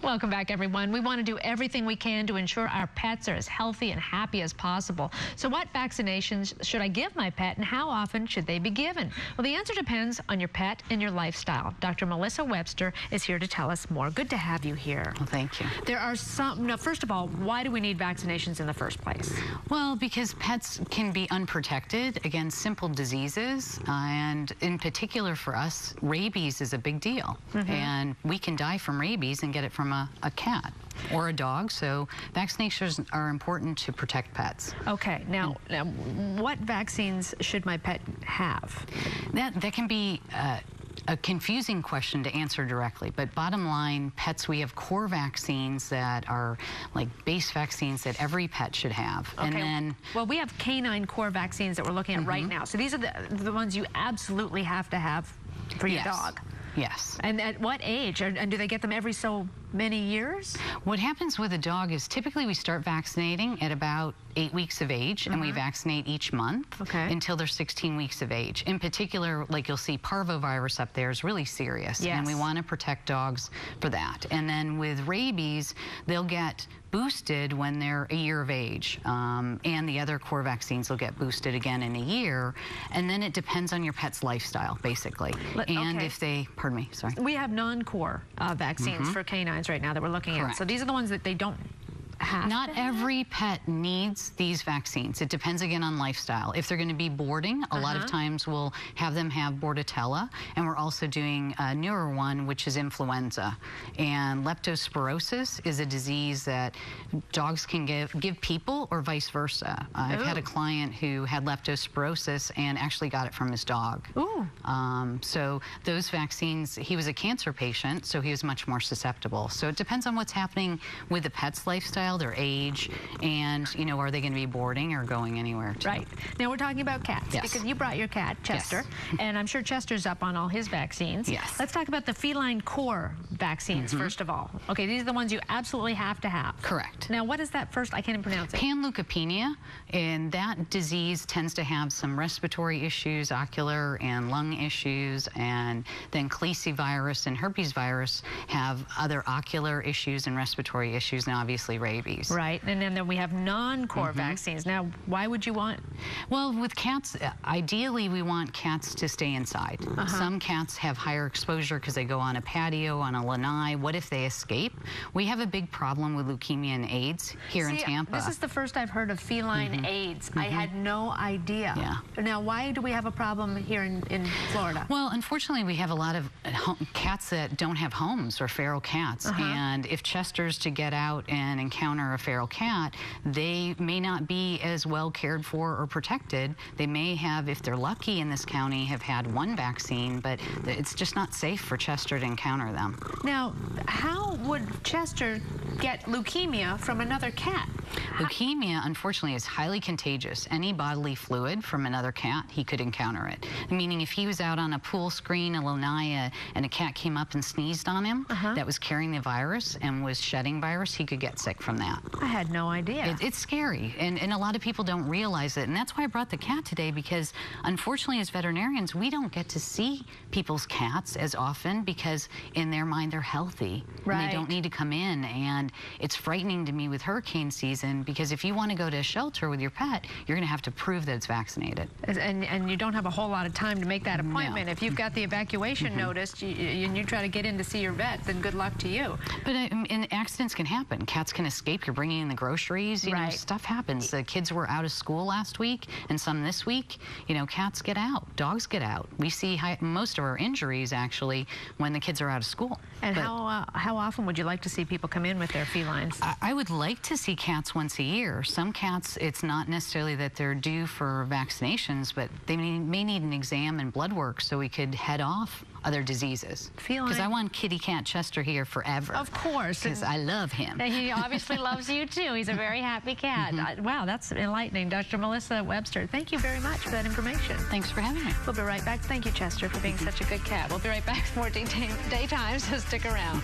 Welcome back, everyone. We want to do everything we can to ensure our pets are as healthy and happy as possible. So what vaccinations should I give my pet, and how often should they be given? Well, the answer depends on your pet and your lifestyle. Dr. Melissa Webster is here to tell us more. Good to have you here. Well, thank you. There are some, now, first of all, why do we need vaccinations in the first place? Well, because pets can be unprotected against simple diseases, and in particular for us, rabies is a big deal. And we can die from rabies and get it from a cat or a dog, so vaccinations are important to protect pets. Okay, now what vaccines should my pet have? That can be a confusing question to answer directly, but bottom line, pets, we have core vaccines that are like base vaccines that every pet should have. Okay. And then, well, we have canine core vaccines that we're looking at right now. So these are the ones you absolutely have to have for your dog. Yes. And at what age? And do they get them every so many years? What happens with a dog is typically we start vaccinating at about 8 weeks of age, and we vaccinate each month until they're 16 weeks of age. In particular, like you'll see, parvovirus up there is really serious, and we want to protect dogs for that. And then with rabies, they'll get boosted when they're a year of age, and the other core vaccines will get boosted again in a year, and then it depends on your pet's lifestyle, basically. And if they, pardon me, sorry. We have non-core vaccines for canines right now that we're looking at. So these are the ones that they don't have. Not every pet needs these vaccines. It depends again on lifestyle. If they're going to be boarding, a lot of times we'll have them have Bordetella, and we're also doing a newer one, which is influenza. And leptospirosis is a disease that dogs can give people or vice versa. I've had a client who had leptospirosis and actually got it from his dog. So those vaccines, he was a cancer patient, so he was much more susceptible. So it depends on what's happening with the pet's lifestyle, their age, and, you know, are they going to be boarding or going anywhere too? Right. Now we're talking about cats, because you brought your cat, Chester, and I'm sure Chester's up on all his vaccines. Let's talk about the feline core vaccines, first of all. Okay, these are the ones you absolutely have to have. Correct. Now, what is that first? I can't even pronounce it. Panleukopenia, and that disease tends to have some respiratory issues, ocular and lung issues, and then calicivirus and herpes virus have other ocular issues and respiratory issues, and obviously rabies. Right, and then we have non-core vaccines. Now, why would you want? Well, with cats, ideally we want cats to stay inside. Some cats have higher exposure because they go on a patio, on a lanai. What if they escape? We have a big problem with leukemia and AIDS here in Tampa. This is the first I've heard of feline AIDS. I had no idea. Now, why do we have a problem here in Florida? Well, unfortunately, we have a lot of cats that don't have homes, or feral cats, and if Chester's to get out and encounter a feral cat, they may not be as well cared for or protected. They may have, if they're lucky in this county, have had one vaccine, but it's just not safe for Chester to encounter them. Now, how would Chester get leukemia from another cat? Leukemia, unfortunately, is highly contagious. Any bodily fluid from another cat, he could encounter it. Meaning if he was out on a pool screen, a lanai, and a cat came up and sneezed on him that was carrying the virus and was shedding virus, he could get sick from that. I had no idea. It's scary, and a lot of people don't realize it, and that's why I brought the cat today, because unfortunately as veterinarians, we don't get to see people's cats as often because in their mind they're healthy and they don't need to come in, and it's frightening to me with hurricane season, because if you want to go to a shelter with your pet, you're going to have to prove that it's vaccinated. And you don't have a whole lot of time to make that appointment. If you've got the evacuation notice and you try to get in to see your vet, then good luck to you. But and accidents can happen. Cats can escape. You're bringing in the groceries. You know, stuff happens. The kids were out of school last week and some this week. You know, cats get out. Dogs get out. We see most of our injuries, actually, when the kids are out of school. And how often would you like to see people come in with their felines? I would like to see cats once a year. Some cats, it's not necessarily that they're due for vaccinations, but they may need an exam and blood work so we could head off other diseases. Because I want kitty cat Chester here forever. Of course. Because I love him. And he obviously loves you too. He's a very happy cat. Wow, that's enlightening. Dr. Melissa Webster, thank you very much for that information. Thanks for having me. We'll be right back. Thank you, Chester, for being such a good cat. We'll be right back for more daytime, so stick around.